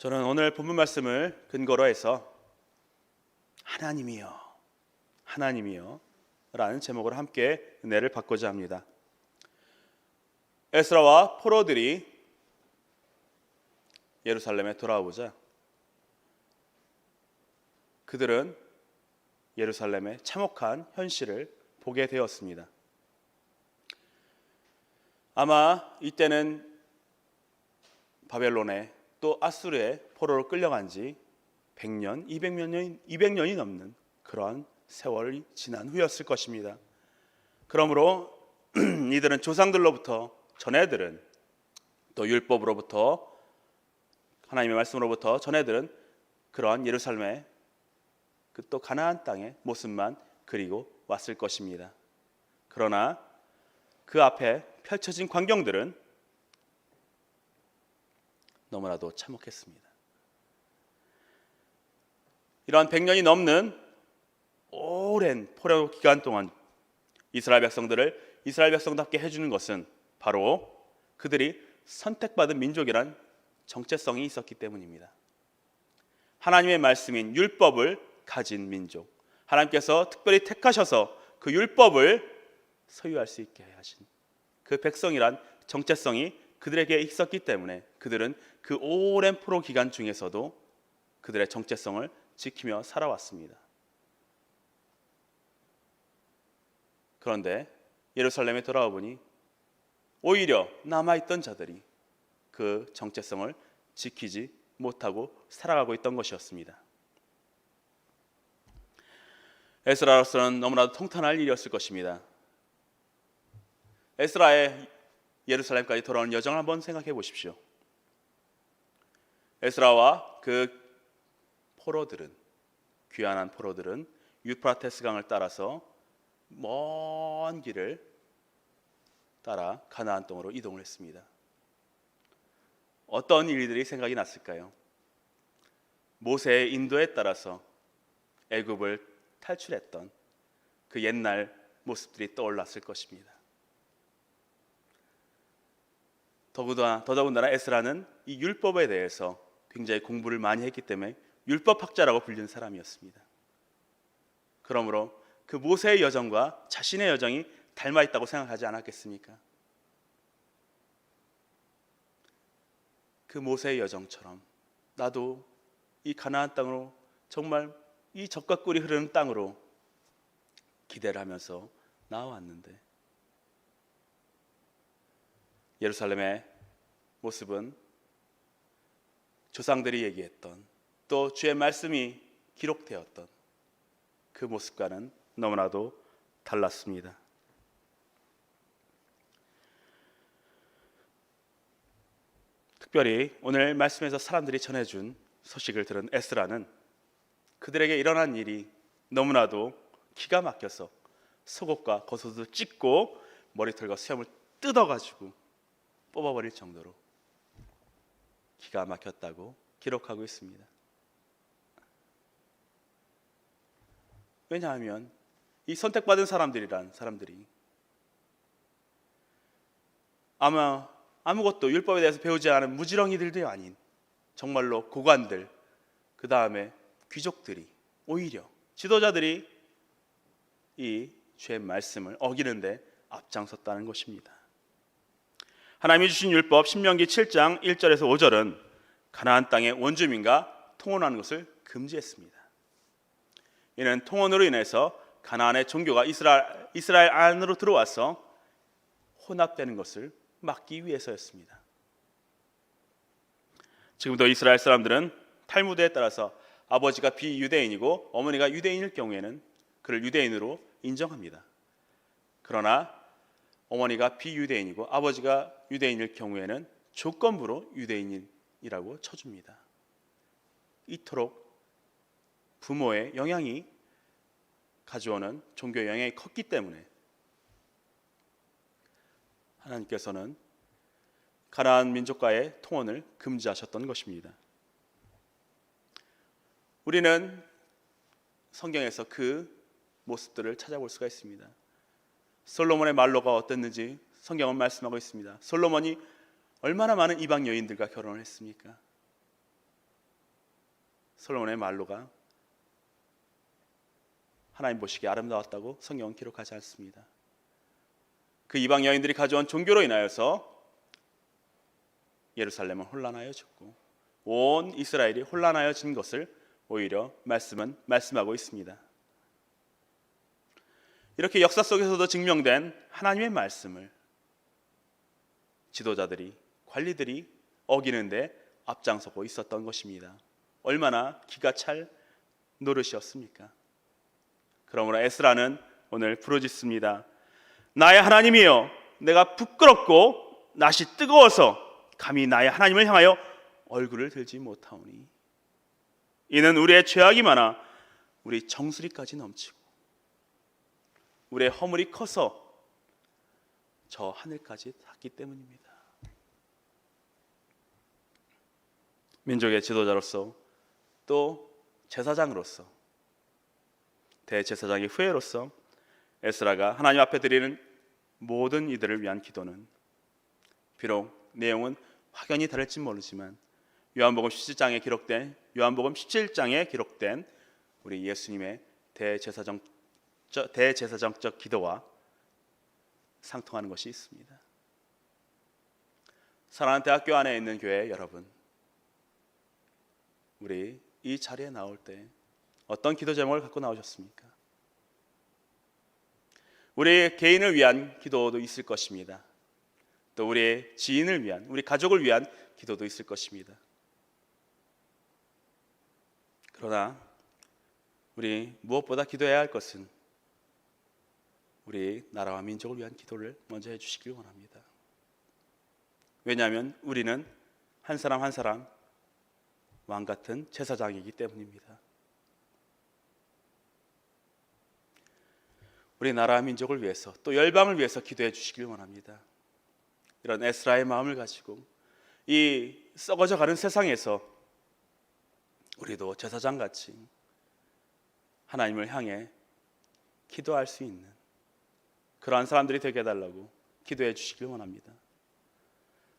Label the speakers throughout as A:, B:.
A: 저는 오늘 본문 말씀을 근거로 해서 하나님이여, 하나님이여 라는 제목으로 함께 은혜를 받고자 합니다. 에스라와 포로들이 예루살렘에 돌아오자 그들은 예루살렘의 참혹한 현실을 보게 되었습니다. 아마 이때는 바벨론에 또 아수르의 포로로 끌려간 지 100년, 200년이 넘는 그러한 세월이 지난 후였을 것입니다. 그러므로 이들은 조상들로부터, 전해들은 또 율법으로부터, 하나님의 말씀으로부터 전해들은 그러한 예루살렘의 그 또 가나안 땅의 모습만 그리고 왔을 것입니다. 그러나 그 앞에 펼쳐진 광경들은 너무나도 참혹했습니다. 이러한 100년이 넘는 오랜 포로 기간 동안 이스라엘 백성들을 이스라엘 백성답게 해주는 것은 바로 그들이 선택받은 민족이란 정체성이 있었기 때문입니다. 하나님의 말씀인 율법을 가진 민족, 하나님께서 특별히 택하셔서 그 율법을 소유할 수 있게 하신 그 백성이란 정체성이 그들에게 있었기 때문에 그들은 그 오랜 포로 기간 중에서도 그들의 정체성을 지키며 살아왔습니다. 그런데 예루살렘에 돌아와 보니 오히려 남아있던 자들이 그 정체성을 지키지 못하고 살아가고 있던 것이었습니다. 에스라로서는 너무나도 통탄할 일이었을 것입니다. 에스라의 예루살렘까지 돌아오는 여정을 한번 생각해 보십시오. 에스라와 그 포로들은, 귀환한 포로들은 유프라테스 강을 따라서 먼 길을 따라 가나안 땅으로 이동을 했습니다. 어떤 일들이 생각이 났을까요? 모세의 인도에 따라서 애굽을 탈출했던 그 옛날 모습들이 떠올랐을 것입니다. 더더군다나 에스라는 이 율법에 대해서 굉장히 공부를 많이 했기 때문에 율법학자라고 불리는 사람이었습니다. 그러므로 그 모세의 여정과 자신의 여정이 닮아 있다고 생각하지 않았겠습니까? 그 모세의 여정처럼 나도 이 가나안 땅으로, 정말 이 젖과 꿀이 흐르는 땅으로 기대를 하면서 나와왔는데 예루살렘의 모습은 조상들이 얘기했던, 또 주의 말씀이 기록되었던 그 모습과는 너무나도 달랐습니다. 특별히 오늘 말씀에서 사람들이 전해준 소식을 들은 에스라는 그들에게 일어난 일이 너무나도 기가 막혀서 속옷과 겉옷을 찢고 머리털과 수염을 뜯어가지고 뽑아버릴 정도로 기가 막혔다고 기록하고 있습니다. 왜냐하면 이 선택받은 사람들이란 사람들이 아마 아무것도 율법에 대해서 배우지 않은 무지렁이들도 아닌 정말로 고관들, 그 다음에 귀족들이, 오히려 지도자들이 이 주의 말씀을 어기는데 앞장섰다는 것입니다. 하나님이 주신 율법 신명기 7장 1절에서 5절은 가나안 땅의 원주민과 통혼하는 것을 금지했습니다. 이는 통혼으로 인해서 가나안의 종교가 이스라엘 안으로 들어와서 혼합되는 것을 막기 위해서였습니다. 지금도 이스라엘 사람들은 탈무드에 따라서 아버지가 비유대인이고 어머니가 유대인일 경우에는 그를 유대인으로 인정합니다. 그러나 어머니가 비유대인이고 아버지가 유대인일 경우에는 조건부로 유대인이라고 쳐줍니다. 이토록 부모의 영향이 가져오는 종교 영향이 컸기 때문에 하나님께서는 가나안 민족과의 통혼을 금지하셨던 것입니다. 우리는 성경에서 그 모습들을 찾아볼 수가 있습니다. 솔로몬의 말로가 어땠는지 성경은 말씀하고 있습니다. 솔로몬이 얼마나 많은 이방 여인들과 결혼을 했습니까? 솔로몬의 말로가 하나님 보시기에 아름다웠다고 성경은 기록하지 않습니다. 그 이방 여인들이 가져온 종교로 인하여서 예루살렘은 혼란하여졌고 온 이스라엘이 혼란하여진 것을 오히려 말씀은 말씀하고 있습니다. 이렇게 역사 속에서도 증명된 하나님의 말씀을 지도자들이, 관리들이 어기는데 앞장서고 있었던 것입니다. 얼마나 기가 찰 노릇이었습니까? 그러므로 에스라는 오늘 부르짖습니다. 나의 하나님이여, 내가 부끄럽고 낯이 뜨거워서 감히 나의 하나님을 향하여 얼굴을 들지 못하오니 이는 우리의 죄악이 많아 우리 정수리까지 넘치고 우리의 허물이 커서 저 하늘까지 닿기 때문입니다. 민족의 지도자로서 또 제사장으로서 대제사장의 후예로서 에스라가 하나님 앞에 드리는 모든 이들을 위한 기도는 비록 내용은 확연히 다를지 모르지만 요한복음 17장에 기록된 우리 예수님의 대제사장적 기도와 상통하는 것이 있습니다. 사랑하는 대학교 안에 있는 교회 여러분, 우리 이 자리에 나올 때 어떤 기도 제목을 갖고 나오셨습니까? 우리 개인을 위한 기도도 있을 것입니다. 또 우리 지인을 위한, 우리 가족을 위한 기도도 있을 것입니다. 그러나 우리 무엇보다 기도해야 할 것은 우리 나라와 민족을 위한 기도를 먼저 해주시길 원합니다. 왜냐하면 우리는 한 사람 한 사람 왕 같은 제사장이기 때문입니다. 우리 나라와 민족을 위해서 또 열방을 위해서 기도해 주시길 원합니다. 이런 에스라의 마음을 가지고 이 썩어져가는 세상에서 우리도 제사장같이 하나님을 향해 기도할 수 있는 그러한 사람들이 되게 해달라고 기도해 주시길 원합니다.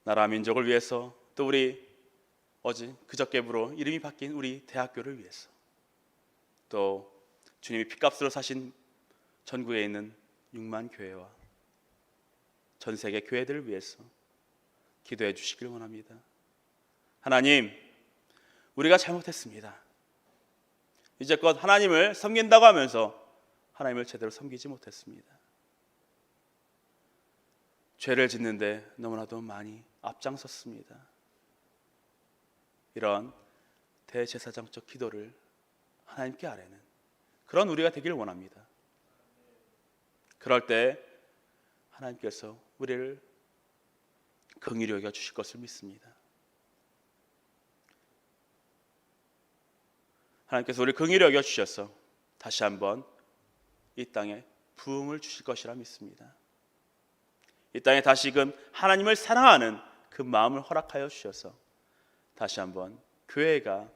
A: 나라 민족을 위해서 또 우리 그저께부로 이름이 바뀐 우리 대학교를 위해서 또 주님이 핏값으로 사신 전국에 있는 6만 교회와 전 세계 교회들을 위해서 기도해 주시길 원합니다. 하나님, 우리가 잘못했습니다. 이제껏 하나님을 섬긴다고 하면서 하나님을 제대로 섬기지 못했습니다. 죄를 짓는데 너무나도 많이 앞장섰습니다. 이런 대제사장적 기도를 하나님께 아뢰는 그런 우리가 되기를 원합니다. 그럴 때 하나님께서 우리를 긍휼히 여겨 주실 것을 믿습니다. 하나님께서 우리를 긍휼히 여겨 주셔서 다시 한번 이 땅에 부흥을 주실 것이라 믿습니다. 이 땅에 다시금 하나님을 사랑하는 그 마음을 허락하여 주셔서 다시 한번 교회가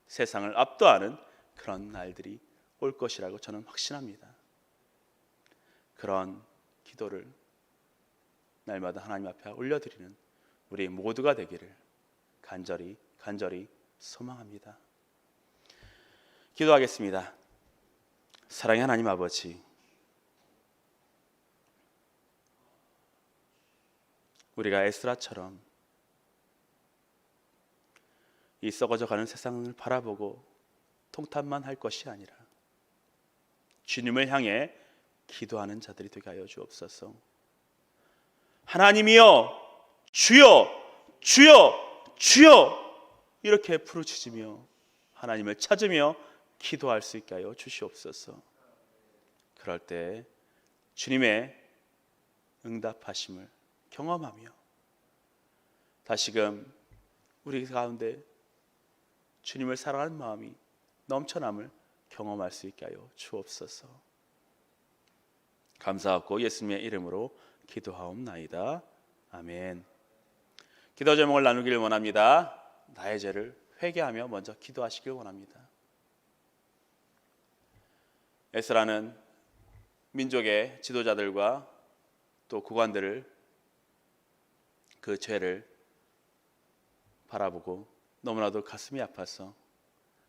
A: 세상을 압도하는 그런 날들이 올 것이라고 저는 확신합니다. 그런 기도를 날마다 하나님 앞에 올려드리는 우리 모두가 되기를 간절히 소망합니다. 기도하겠습니다. 사랑의 하나님 아버지, 우리가 에스라처럼 이 썩어져가는 세상을 바라보고 통탄만 할 것이 아니라 주님을 향해 기도하는 자들이 되게 하여 주옵소서. 하나님이여, 주여, 주여, 주여 이렇게 부르짖으며 하나님을 찾으며 기도할 수 있게 하여 주시옵소서. 그럴 때 주님의 응답하심을 경험하며 다시금 우리 가운데 주님을 사랑하는 마음이 넘쳐남을 경험할 수 있게 하여 주옵소서. 감사하고 예수님의 이름으로 기도하옵나이다. 아멘. 기도 제목을 나누기를 원합니다. 나의 죄를 회개하며 먼저 기도하시길 원합니다. 에스라는 민족의 지도자들과 또 구관들을 그 죄를 바라보고 너무나도 가슴이 아파서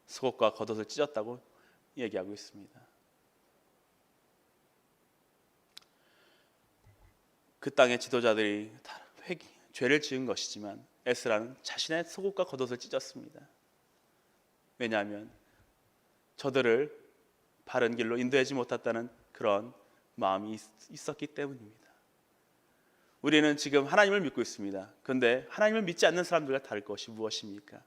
A: 속옷과 겉옷을 찢었다고 얘기하고 있습니다. 그 땅의 지도자들이 다 죄를 지은 것이지만 에스라는 자신의 속옷과 겉옷을 찢었습니다. 왜냐하면 저들을 바른 길로 인도하지 못했다는 그런 마음이 있었기 때문입니다. 우리는 지금 하나님을 믿고 있습니다. 그런데 하나님을 믿지 않는 사람들과 다를 것이 무엇입니까?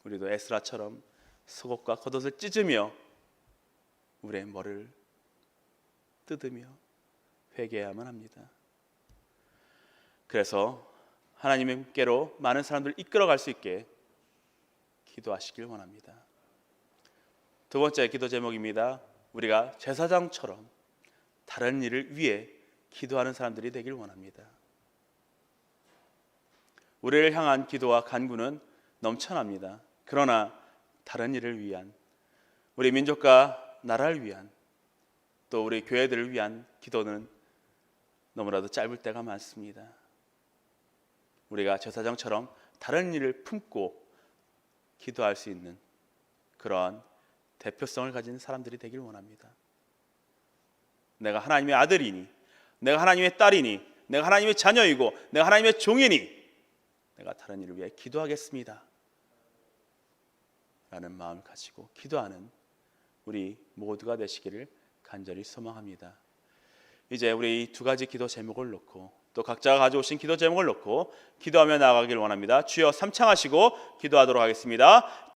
A: 우리도 에스라처럼 속옷과 겉옷을 찢으며 우리의 머리를 뜯으며 회개해야만 합니다. 그래서 하나님께로 많은 사람들을 이끌어갈 수 있게 기도하시길 원합니다. 두 번째 기도 제목입니다. 우리가 제사장처럼 다른 일을 위해 기도하는 사람들이 되길 원합니다. 우리를 향한 기도와 간구는 넘쳐납니다. 그러나 다른 일을 위한, 우리 민족과 나라를 위한, 또 우리 교회들을 위한 기도는 너무나도 짧을 때가 많습니다. 우리가 제사장처럼 다른 일을 품고 기도할 수 있는 그러한 대표성을 가진 사람들이 되길 원합니다. 내가 하나님의 아들이니, 내가 하나님의 딸이니, 내가 하나님의 자녀이고, 내가 하나님의 종이니 내가 다른 일을 위해 기도하겠습니다 라는 마음을 가지고 기도하는 우리 모두가 되시기를 간절히 소망합니다. 이제 우리 두 가지 기도 제목을 놓고 또 각자가 가져오신 기도 제목을 놓고 기도하며 나아가길 원합니다. 주여 삼창하시고 기도하도록 하겠습니다.